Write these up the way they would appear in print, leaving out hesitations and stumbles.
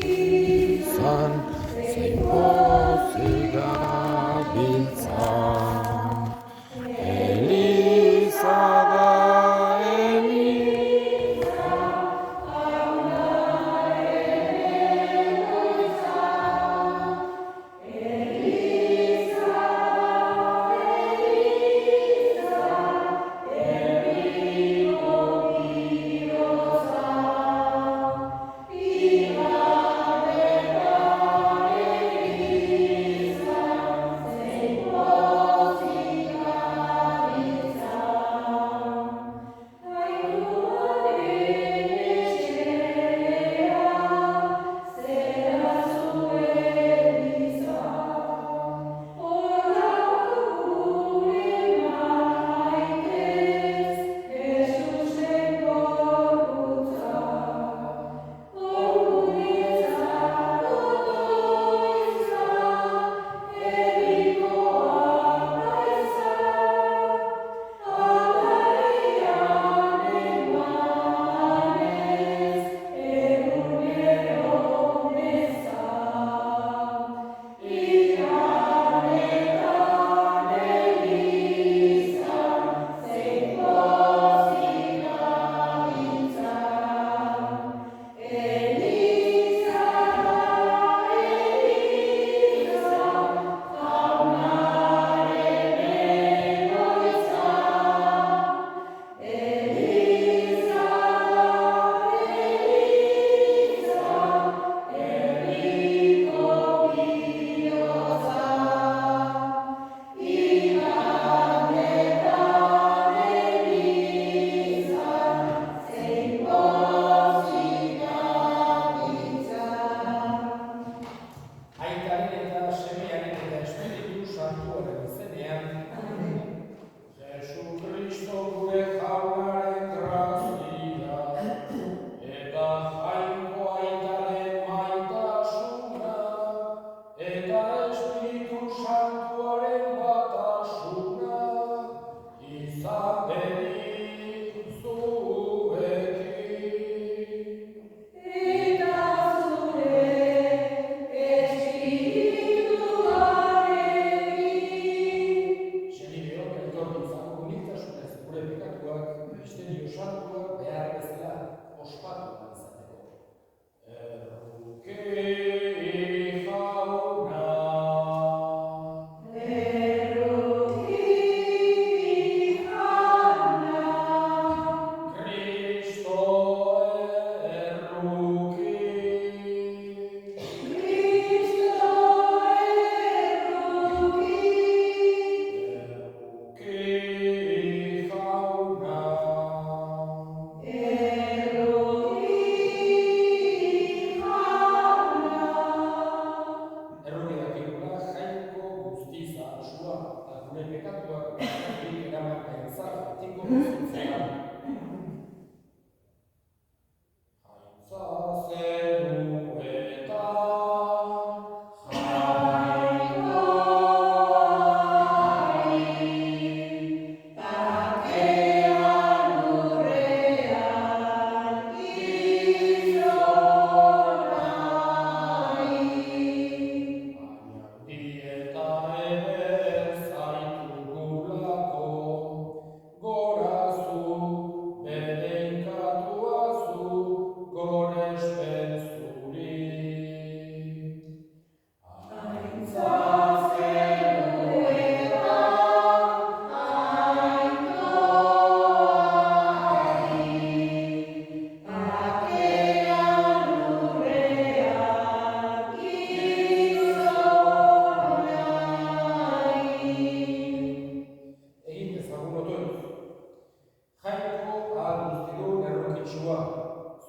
izan, zein pozik gabiltza. Eliza da, Eliza, hauna egoitza. Eliza da, Eliza, herriko bihotza.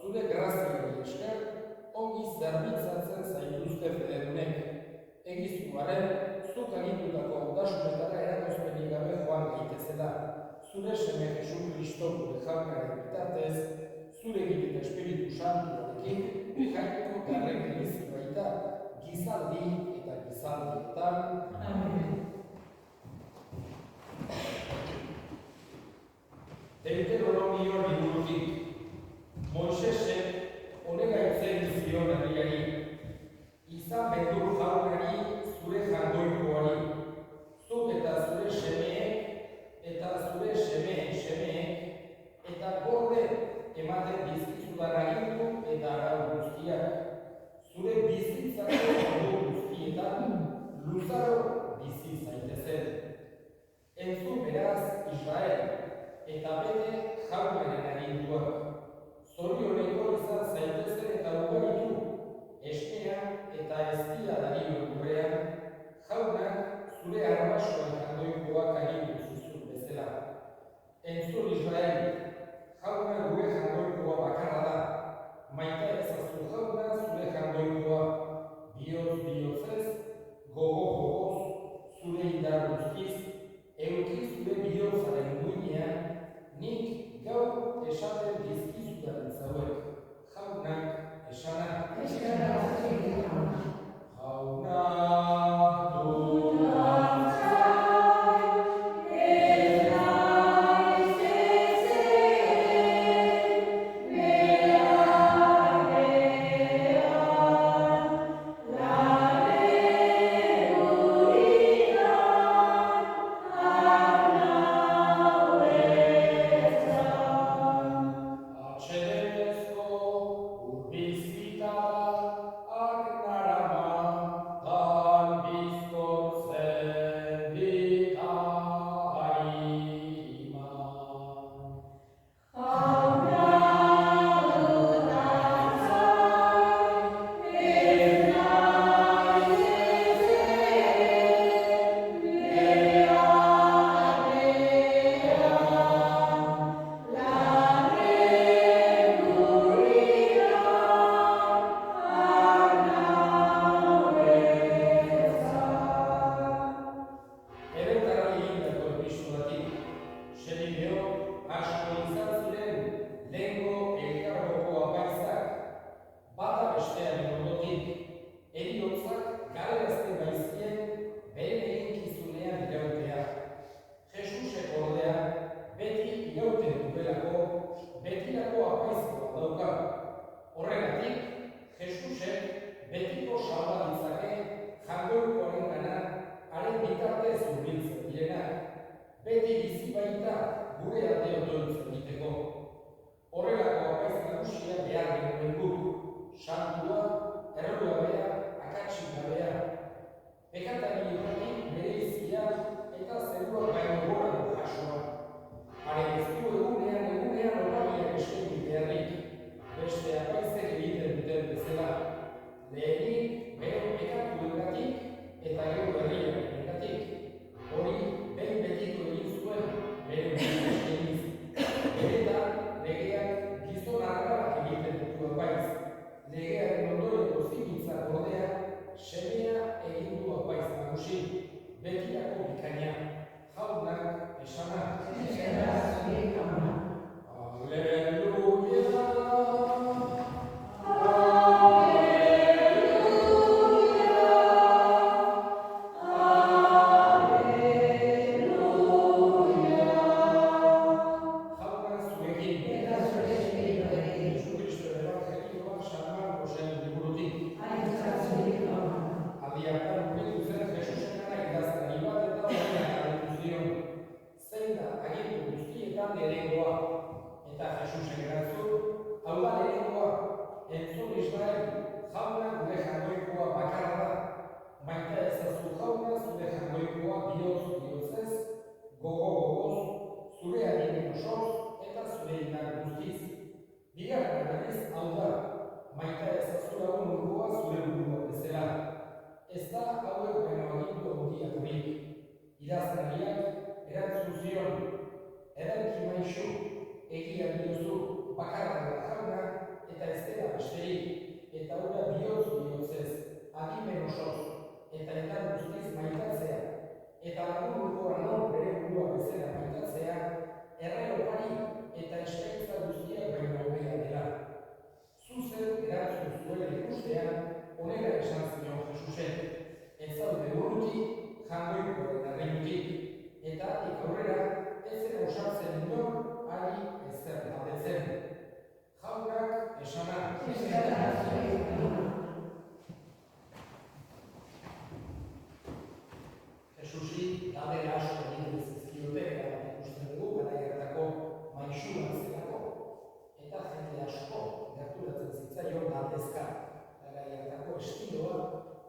Zure graziari esker, ongi zerbitzatzen zaituzte fededunek. Egizu arren, zuk agindutako ondasunetara eragozpenik gabe joan gaitezela. Zure seme Jesu Kristo gure jaunaren bitartez, zure gire eta Espiritu Santuarekin, jainko garren elizu baita, gizaldi eta gizaldietan. Amen. Deuteronomio liburutik, Moisesek honegaitzen zion herriari, izan beldur jaunari zure jangoikoari, zuk eta zure semeek, eta zure semeen semeek, eta gorde ematen dizkizudan agindu eta arau guztiak, zure bizitzako ordu guztietan luzaro bizi zaitezen. Entzun beraz Israel, eta bete jaunaren aginduak. Zorioneko izan zaitezen eta ugaritu, esnea eta eztia dario gurrean, jaunak zure arbasoen jangoikoak agindu zuzun bezala. Entzun Israel, jauna gure jangoikoa bakarra da, maita ezazu jauna zure jangoikoa, bihotz-bihotzez, gogo-gogoz, zure indar guztiz, euki zure bihotzaren guinean, nik gaur esaten dizkizudan zauek, jaunak esanak. Jauna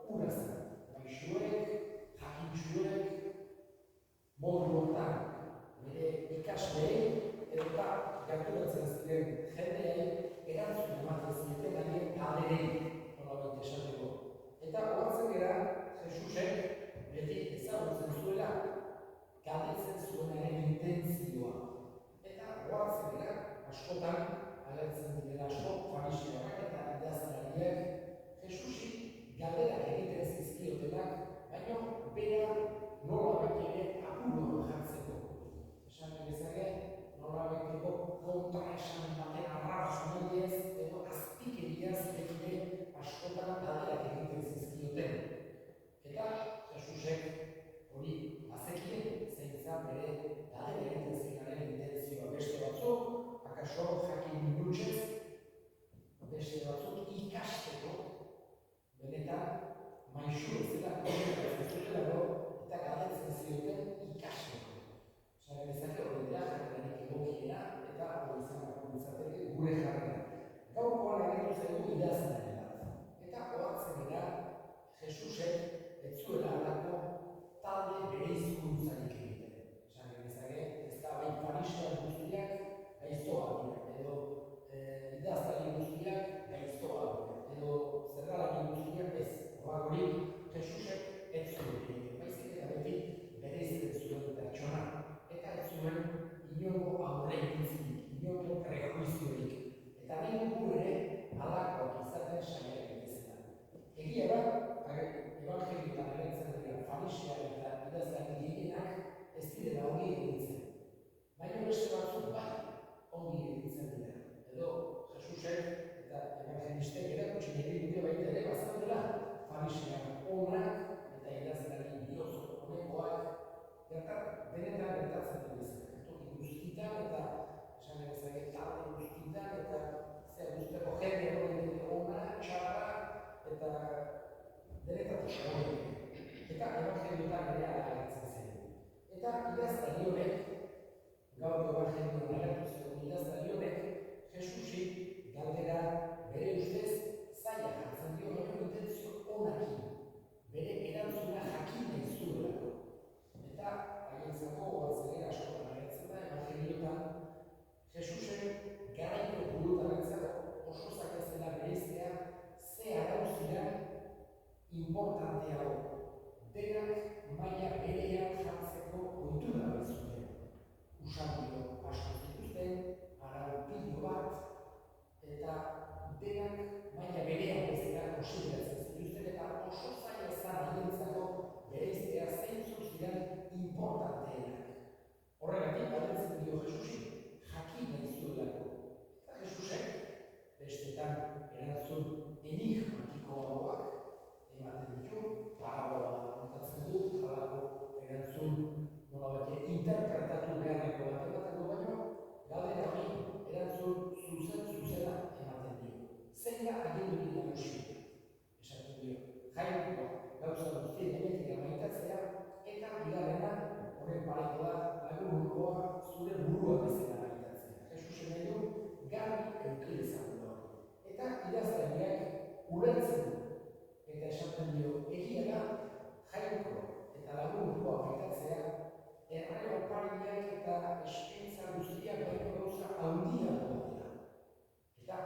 ura zen. Maisuek, jakintsuek, modu hortan, bere ikasleei eta gerturatzen ziren jendeei erantzun ematen zieten haien galderei, nolabait esateko. Eta ohartzen gara, Jesusek beti ezagutzen zuela, galdetzen zuenaren intentzioa. Eta ohartzen gara, askotan, agertzen direla asko, fariseoak eta idazkariak, Jesusi galderak egiten zizkiotenak, baina bera nolabait ere apuruan jartzeko. Esan bezala, nolabaiteko kontraesan baten arrazoiez edo azpikeriaz ere askotan galderak egiten zizkioten. Eta Jesusek hori bazekien zein zen bere galdera egiten zinaren intentzioa. Beste batzuk, akaso jakin minutzez, beste batzuk ikasteko, benetan maisu ezela kontratzen zuelako eta galdetzen zioten ikasteko. Esan bezala hori dira jarrerarik egokiena eta hori izan litzateke gure jarrera. Gaurkoan agertu zaigu idazlari bat. Eta ohartzen dira Jesusek ez zuela halako talde bere hizkuntzarik egiten. Esan bezala ez da bai fariseoak guztiak gaiztoak dira, edo idazlari guztiak gaiztoak dira, edo zerralari guztiak ez. Horregatik Jesusek ez zuen egiten, baizik eta beti bereizten zuen pertsona. Eta ez zuen inongo aurreikuntzirik, inongo prejuiziorik. Eta nahi dugu ere halakoak izaten saiak egitezetan. Egia da, evangelioetan agertzen dira fariseoak eta idazlari gehienak ez direla ongi egintzen. Baina beste batzuk bai ongi egintzen dira. Edo Jesusek eta evangelistek erakutsi nahi dute baita ere bazaudela fariseoak onak eta idazlari bihotz honekoak benetan gertatzen den bezala. Toki guztietan eta esan bezala talde guztietan eta zer guztiako jende horren ona, txarra eta denetatik hori. Eta evangelioetan ere agertzen zen. Eta idazlari honek, gaur evangelioan agertu zen idazlari honek, Jesusi galdera bere ustez zaila jartzen dio baino intentzio onakin. Bere erantzuna jakin nahi zuelako. Eta haientzako ohartzen askotan agertzen da evangelioetan Jesusen garaiko burutarentzako oso zaila zela bereiztea ze arauziran importanteago. Denak maila berean jartzeko ohitura bezuten. Usadio asko zituzten, arau-pilo bat, eta denak maila berean bezala konsideratzen zituzten eta oso zaila zan haientzako bereiztea zeintzuk ziren importanteenak. Horregatik galdetzen dio Jesusi, jakin nahi zuelako. Eta Jesusek, bestetan erantzun enigmatikoagoak ematen ditu, parabola kontatzen du, halako erantzun nolabait interpretatu beharreko bat ematen du baino, galdera hori erantzun zuzena ematen dio. Zein da agindurik nagusia? Esaten dio, jainkoa gauza guztien hemetik amaitatzea eta bigarrena horren parekoa da lagunurkoa zure burua bezala amaitatzea. Jesusen nahi du garbi eduki dezakula hori. Eta idazlariak ulertzen du eta esaten dio egia da jainkoa eta lagunurkoa amaitatzea erraio opariak eta eskaintza guztiak baino gauza handiagoa dira. Eta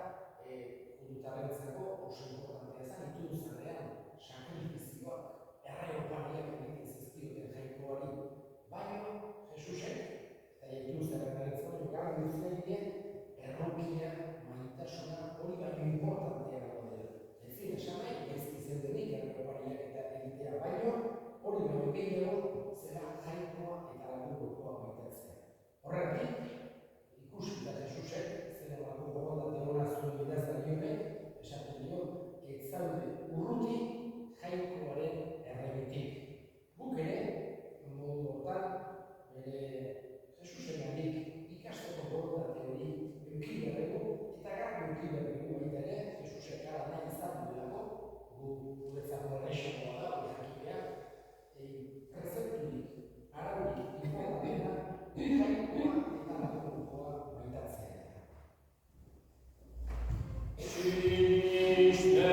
judutarrentzako oso importantea zen ituduzarrean sakrifizioak erraio opariak egiten zizkioten jainkoari. Baina Jesusek eta ituduzarrentzako garbi uzten die errokia, maitasuna hori baino importanteagoa dela. Ezin esan nahi gaizki zen denik erraio opariak eta egitea baino hori baino gehiago zera jainkoa eta lagunurkoa maitatzea. Horregatik, ikusita Jesusek zer nolako borondate ona zuen idazlari honek, esaten dio, ez zaude urruti jainkoaren erregetik. Guk ere, modu hortan, Jesusengatik ikasteko borondate hori eduki behar dugu, eta garbi eduki behar dugu baita ere, Jesusek gara nahi izan duelako, guretzako errexokoa da, hori jakitea, prezepturik, araurik, importanteena, jainkoa eta lagunurkoa maitatzea. Iste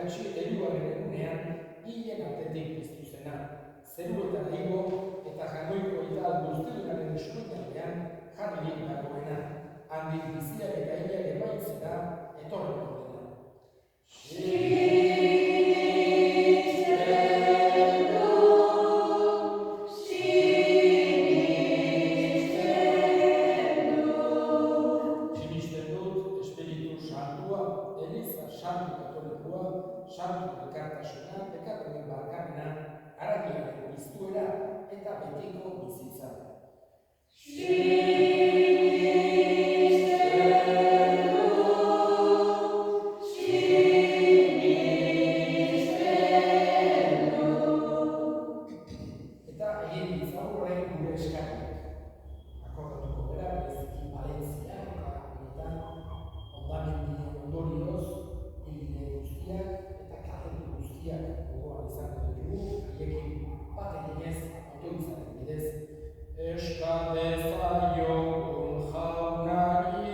jaitsi eta hirugarren egunean hilen artetik piztu zena. Zeruetan igo eta jagoiko eta guztiunaren eskuinaldean jarririk dagoena. Handik biziak eta hilak ebaitzera etorriko dena. Santu elkartasuna, pekatuen barkamena, haragiaren piztuera eta betiko bizitza. Eta egin ditzagun orain gure eskariak. Akordatuko gara, bereziki Valentzia eta hondamendien ondorioz, egile guztiak eta kaltetu guztiak gogoan izango ditugu, haiekin bat eginez, autorizaren bidez. Eska dezaiogun jaunari.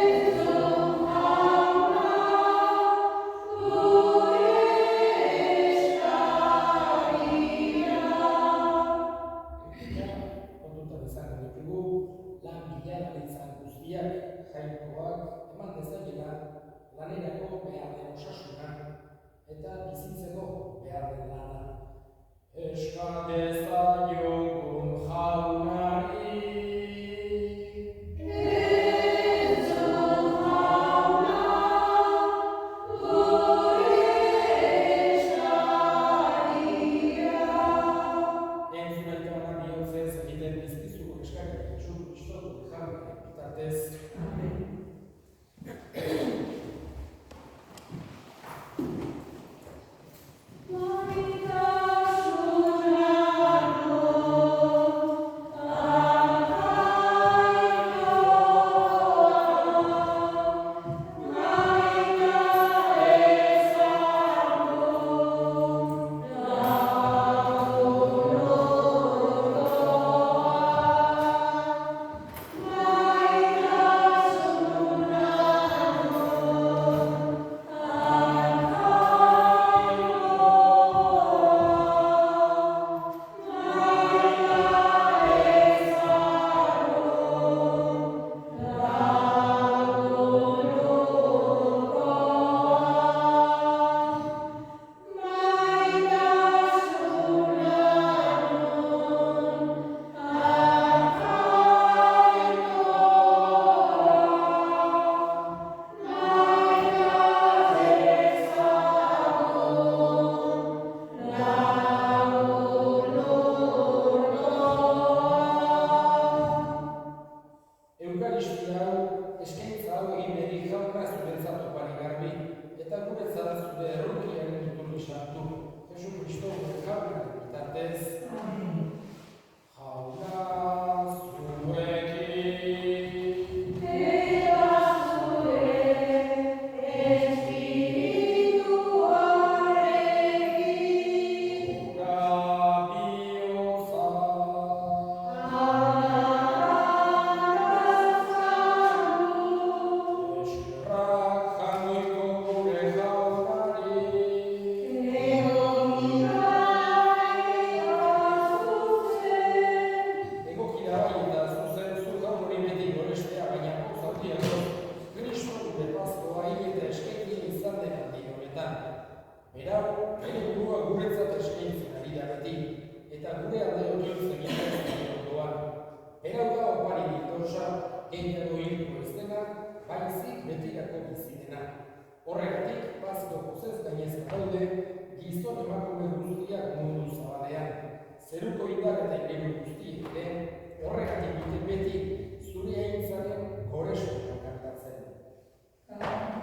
Entzun jauna, gure eskaria. Kontutan izango ditugu, lan bilagaritzan guztiak, jainkoak, eman dezakela lanerako behar den osasuna eta bizitzeko behar den lana. Eska dezaiogun jaunari. Entzun jauna, gure eskaria. Entzun elkarra bihotzez egiten dizkizugu eskariak Jesu Kristo jaunaren bitartez. Amen. Horregatik, bazko pozez gainezka daude, gizon emakume guztiak mundu zabalean. Zeruko indar eta ingelu guztiek ere, horregatik dute beti zure aintzaren goresu kantatzen. Thank you.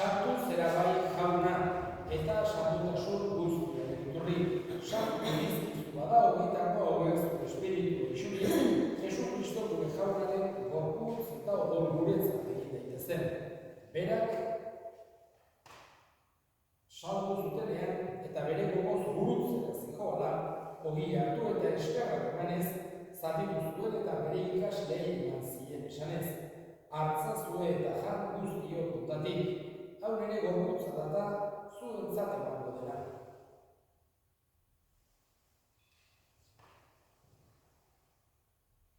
Sartu zera bai jauna, eta sartutasun guztiaren iturri. Sartu bizkizua da horietako hauek espiritu itxuriz, Jesu Kristo gure jaunaren gorputz eta odol guretzat egin daitezen. Berak saldu zutenean eta bere gogoz gurutzera zijoala, ogi hartu eta eskerrak emanez, zatitu zuen eta bere ikasleei eman zien esanez. Hartzazue eta jan guztiok kontatik, hau nire gorputza data zuentzat emango dela.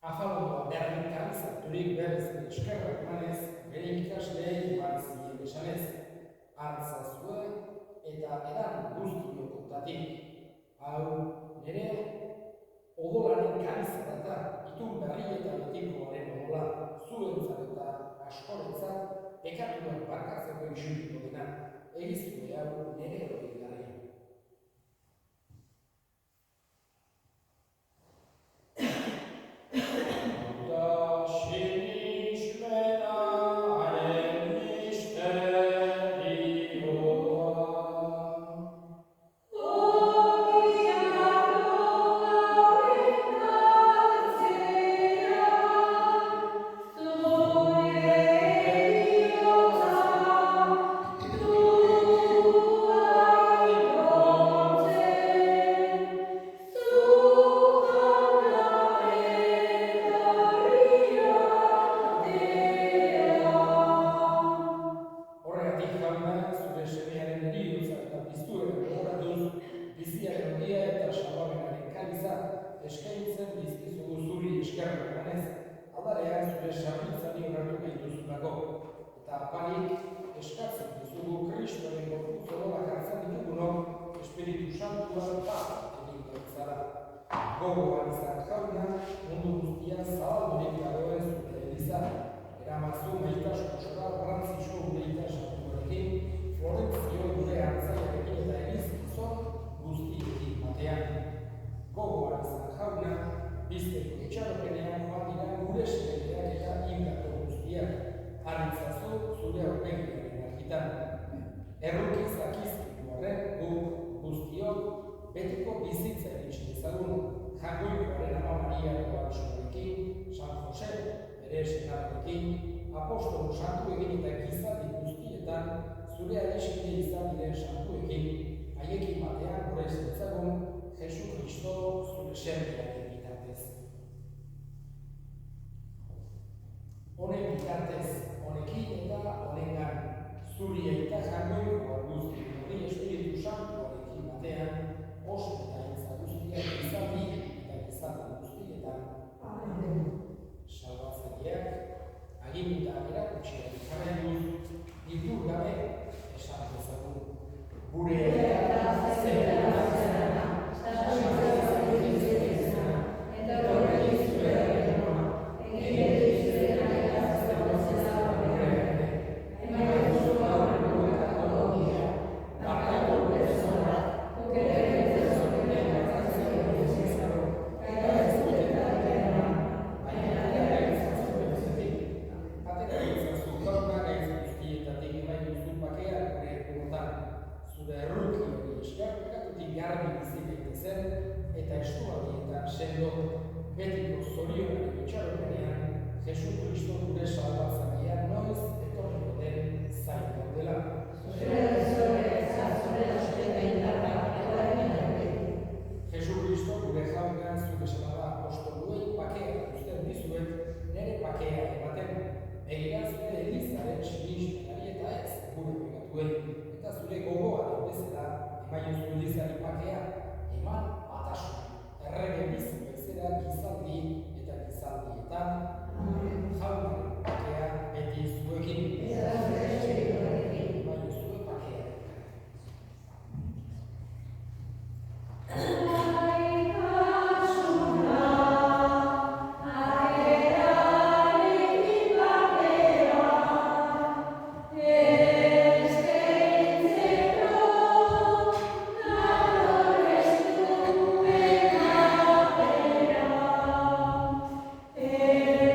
Afalondoa berdin kalizaturik berriz eskerrak emanez, bere ikasleei eman zien esanez. Hartzazue eta edan guztiok kontatik, hau nire odolaren kaliza data, itun berri eta betikoaren odola, zuentzat eta askorentzat, pekatuak barkatzeko isuriko dena, egiztu hau nire hori garen. Eskaintzen dizkizugu zuri eskerrak emanez, aldarean zure sarritzari onartu gaituzulako. Eta apalik eskatzen dizugu Kristoren gorputz odolak hartzen ditugunok, Espiritu Santuan bat egin gaitzara. Gogoan izan jauna, mundu guztian zabaldurik dagoen zure eliza, eramazu maitasko soral Francisco gure itasantuarekin, Florentzio gure hartzaiarekin eta egizkizon guztiekin batean. Gogoan izan jauna, bizteko itxaropenean joan dira gure semeteak eta hildako guztiak, harritzazu zure aurpegiaren argitan. Errukiz dakizkitu horren guk guztiok betiko bizitza eritxe dezagun, Jagoikoaren Ama Mariako Arsoarekin, San Jose, bere senarekin, apostolo santuekin eta gizaldi guztietan, zure adiskide izan diren santuekin, haiekin batean gure zitzagun, Jesu Kristo zure serbiaren bitartez. Honen bitartez, honekin eta honengan, zuri eta jagoiko guzti hori Espiritu Santuarekin batean, oso eta intza guztiak izaldi eta gizaldi guztietan. Salbatzaileak, aginduta erakutxeak jarraituz, ditur gabe esan dezagun. Gure eta zera zera. Zure erruki hori eskerkatutik garbi bizi daitezen eta estualdietan sendo betiko zorionaren itxaropenean Jesu Kristo gure salbatzailea noiz etorriko den zain gaudela. Jesu Kristo gure jaunean zure salaba apostoluei pakea uzten dizuet nire pakea ematen. Begira zure elizaren sinistari eta ez gure pegatuen. Eta zure gogoaren bezala, emaio zure elizari pakea, eman batasun, errege bizi bezala gizaldi eta gizaldietan, jaunaren pakea beti zuekin. Emaio zure pakea. Yeah.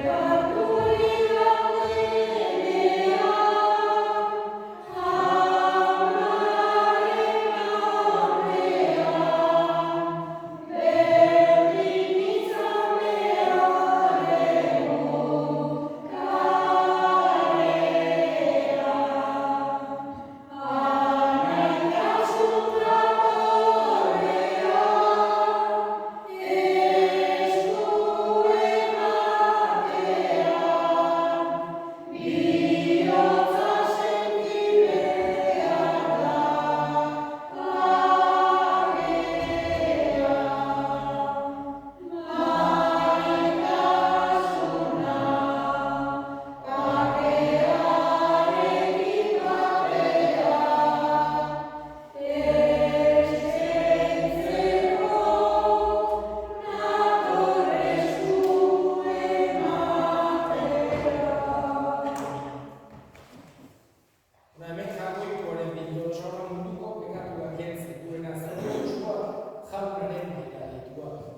Jotxorra munduko pekatuak kentzen duena zerbitzua jaunaren mailaditua.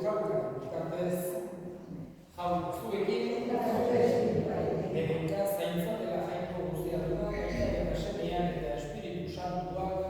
Jauna, Santuak